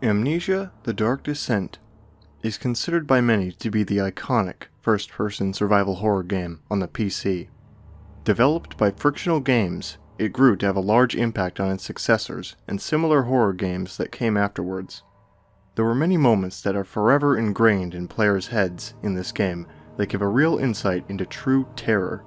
Amnesia: The Dark Descent is considered by many to be the iconic first-person survival horror game on the PC. Developed by Frictional Games, it grew to have a large impact on its successors and similar horror games that came afterwards. There were many moments that are forever ingrained in players' heads in this game that give a real insight into true terror.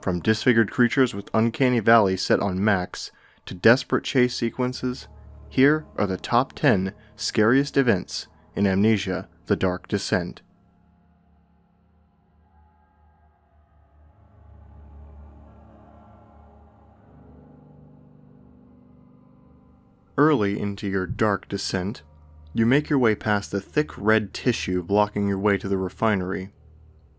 From disfigured creatures with Uncanny Valley set on max, to desperate chase sequences, here are the top 10 scariest events in Amnesia: The Dark Descent. Early into your dark descent, you make your way past the thick red tissue blocking your way to the refinery.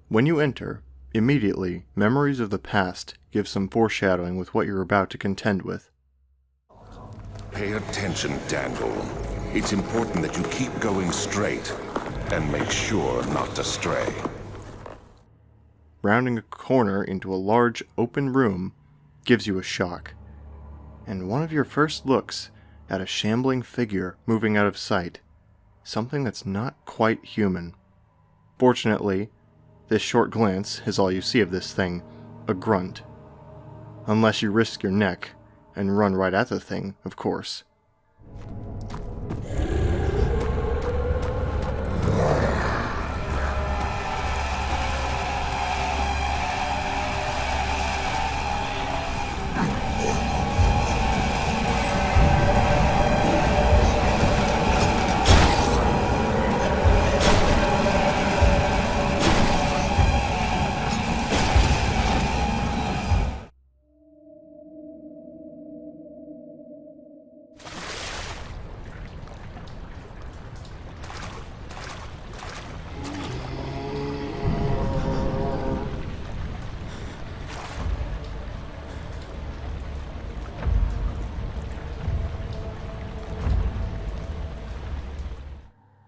When you enter, immediately, memories of the past give some foreshadowing with what you're about to contend with. Pay attention, Daniel. It's important that you keep going straight, and make sure not to stray. Rounding a corner into a large, open room gives you a shock, and one of your first looks at a shambling figure moving out of sight, something that's not quite human. Fortunately, this short glance is all you see of this thing, a grunt. Unless you risk your neck and run right at the thing, of course.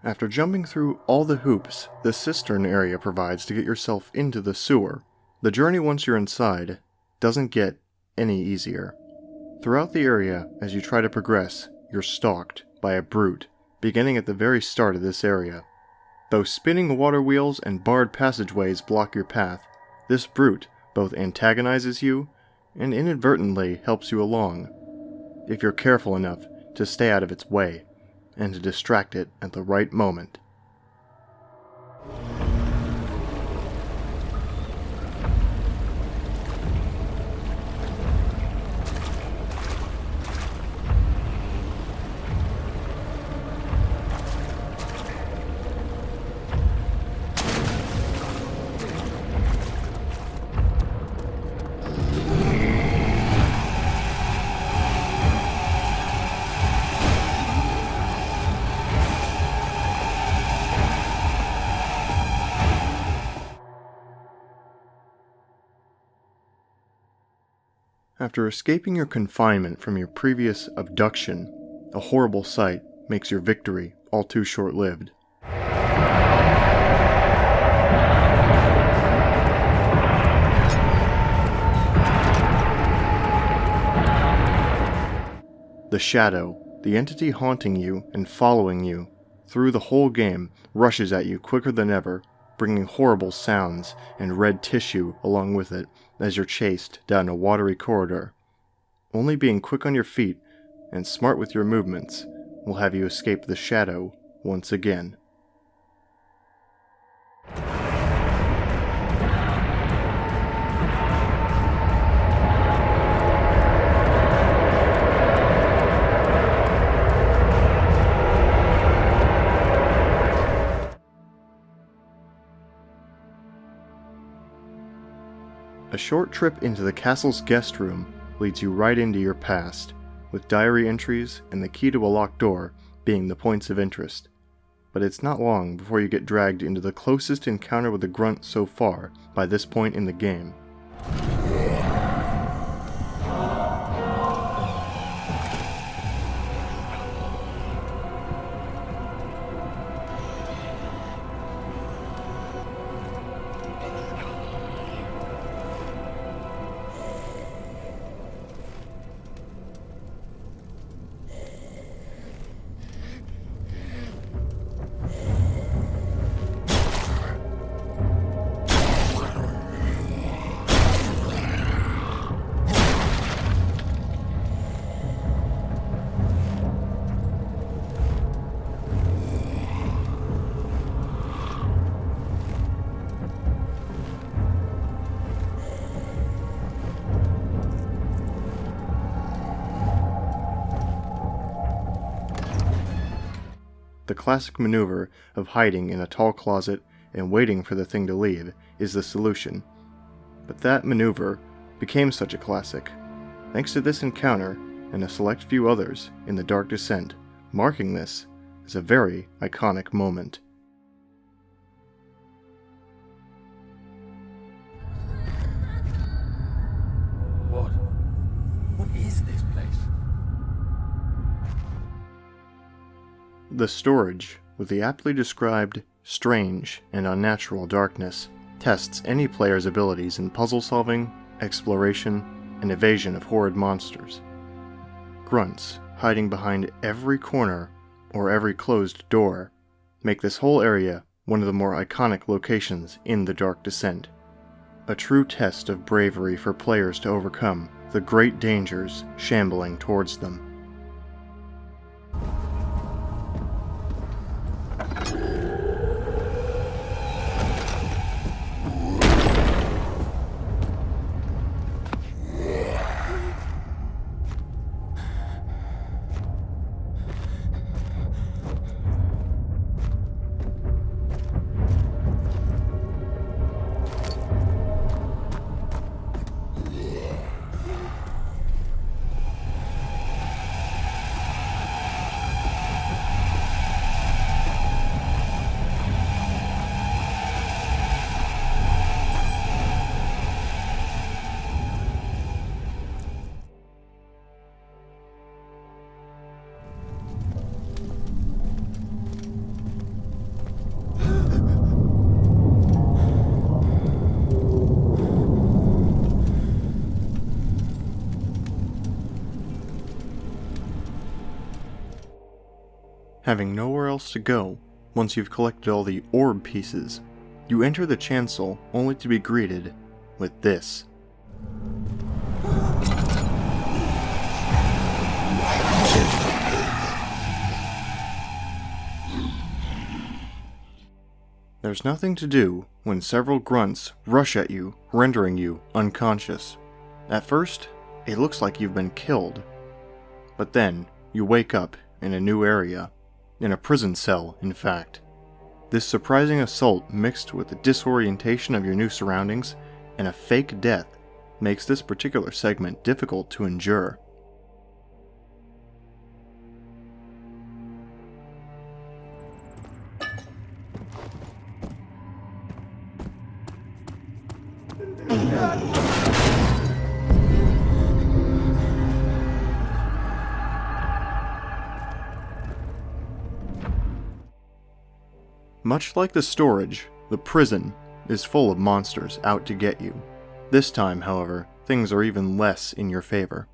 After jumping through all the hoops the cistern area provides to get yourself into the sewer, the journey once you're inside doesn't get any easier. Throughout the area, as you try to progress, you're stalked by a brute, beginning at the very start of this area. Though spinning water wheels and barred passageways block your path, this brute both antagonizes you and inadvertently helps you along, if you're careful enough to stay out of its way and to distract it at the right moment. After escaping your confinement from your previous abduction, a horrible sight makes your victory all too short-lived. The shadow, the entity haunting you and following you through the whole game, rushes at you quicker than ever, bringing horrible sounds and red tissue along with it as you're chased down a watery corridor. Only being quick on your feet and smart with your movements will have you escape the shadow once again. A short trip into the castle's guest room leads you right into your past, with diary entries and the key to a locked door being the points of interest. But it's not long before you get dragged into the closest encounter with the grunt so far by this point in the game. The classic maneuver of hiding in a tall closet and waiting for the thing to leave is the solution. But that maneuver became such a classic, thanks to this encounter and a select few others in the Dark Descent, marking this as a very iconic moment. What is this place? The storage, with the aptly described strange and unnatural darkness, tests any player's abilities in puzzle solving, exploration, and evasion of horrid monsters. Grunts hiding behind every corner or every closed door make this whole area one of the more iconic locations in the Dark Descent. A true test of bravery for players to overcome the great dangers shambling towards them. Having nowhere else to go, once you've collected all the orb pieces, you enter the chancel only to be greeted with this. There's nothing to do when several grunts rush at you, rendering you unconscious. At first, it looks like you've been killed, but then you wake up in a new area. In a prison cell, in fact. This surprising assault mixed with the disorientation of your new surroundings and a fake death makes this particular segment difficult to endure. Much like the storage, the prison is full of monsters out to get you. This time, however, things are even less in your favor.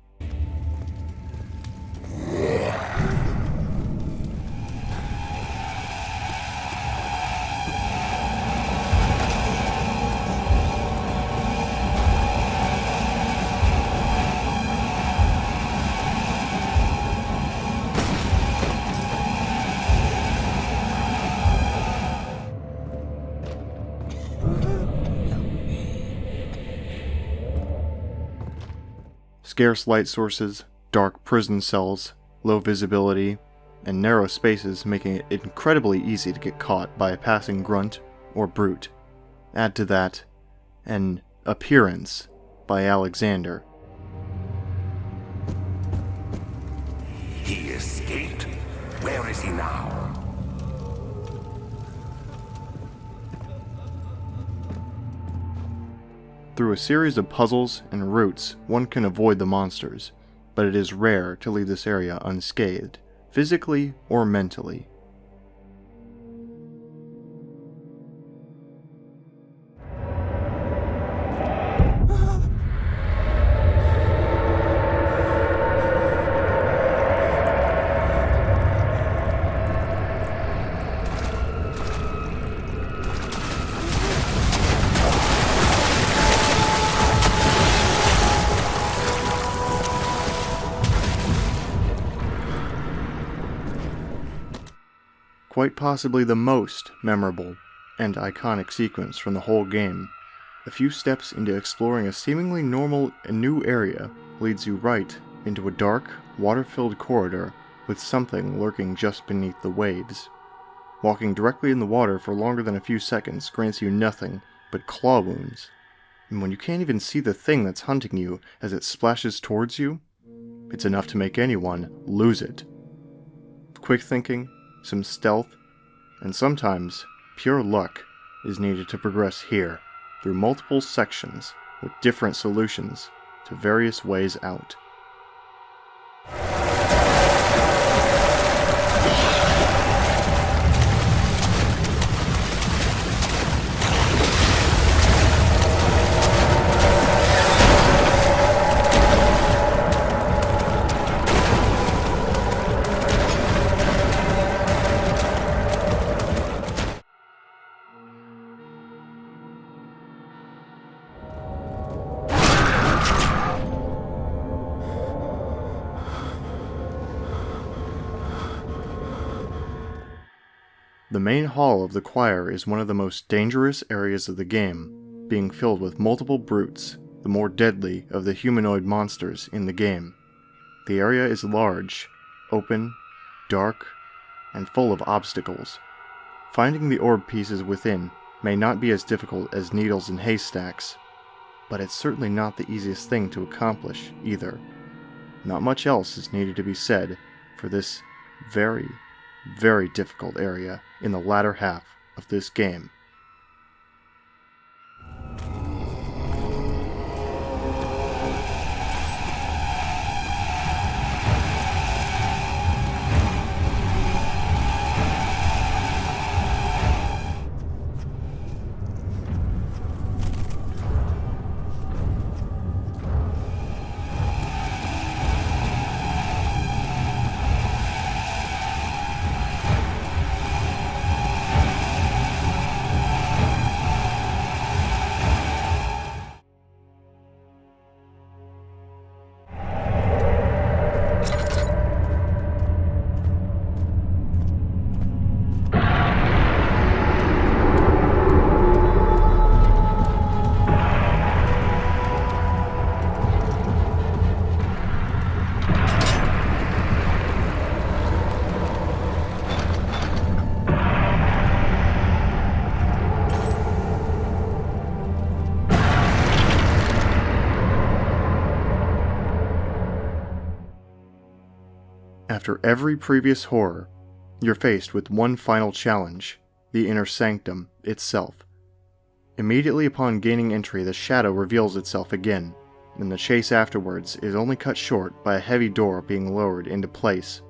Scarce light sources, dark prison cells, low visibility, and narrow spaces making it incredibly easy to get caught by a passing grunt or brute. Add to that, an appearance by Alexander. He escaped? Where is he now? Through a series of puzzles and routes, one can avoid the monsters, but it is rare to leave this area unscathed, physically or mentally. Quite possibly the most memorable and iconic sequence from the whole game. A few steps into exploring a seemingly normal and new area leads you right into a dark, water-filled corridor with something lurking just beneath the waves. Walking directly in the water for longer than a few seconds grants you nothing but claw wounds. And when you can't even see the thing that's hunting you as it splashes towards you, it's enough to make anyone lose it. Quick thinking, some stealth, and sometimes pure luck is needed to progress here through multiple sections with different solutions to various ways out. The main hall of the choir is one of the most dangerous areas of the game, being filled with multiple brutes, the more deadly of the humanoid monsters in the game. The area is large, open, dark, and full of obstacles. Finding the orb pieces within may not be as difficult as needles in haystacks, but it's certainly not the easiest thing to accomplish either. Not much else is needed to be said for this very difficult area in the latter half of this game. After every previous horror, you're faced with one final challenge, the inner sanctum itself. Immediately upon gaining entry, the shadow reveals itself again, and the chase afterwards is only cut short by a heavy door being lowered into place.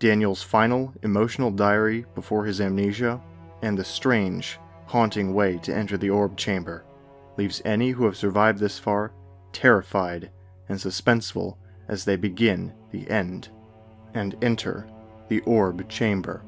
Daniel's final, emotional diary before his amnesia, and the strange, haunting way to enter the orb chamber, leaves any who have survived this far terrified and suspenseful as they begin the end and enter the orb chamber.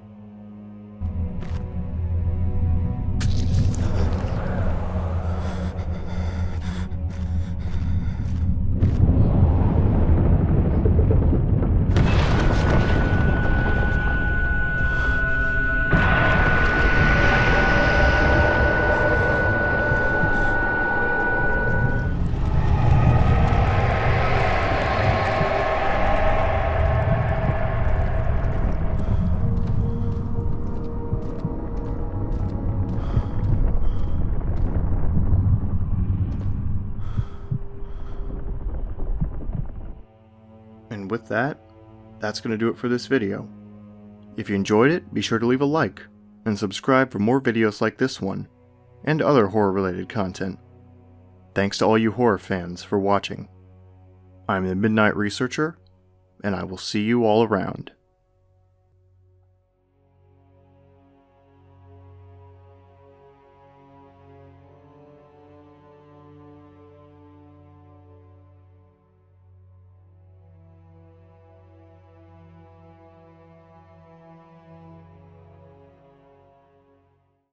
And with that, that's going to do it for this video. If you enjoyed it, be sure to leave a like, and subscribe for more videos like this one, and other horror-related content. Thanks to all you horror fans for watching. I'm the Midnight Researcher, and I will see you all around.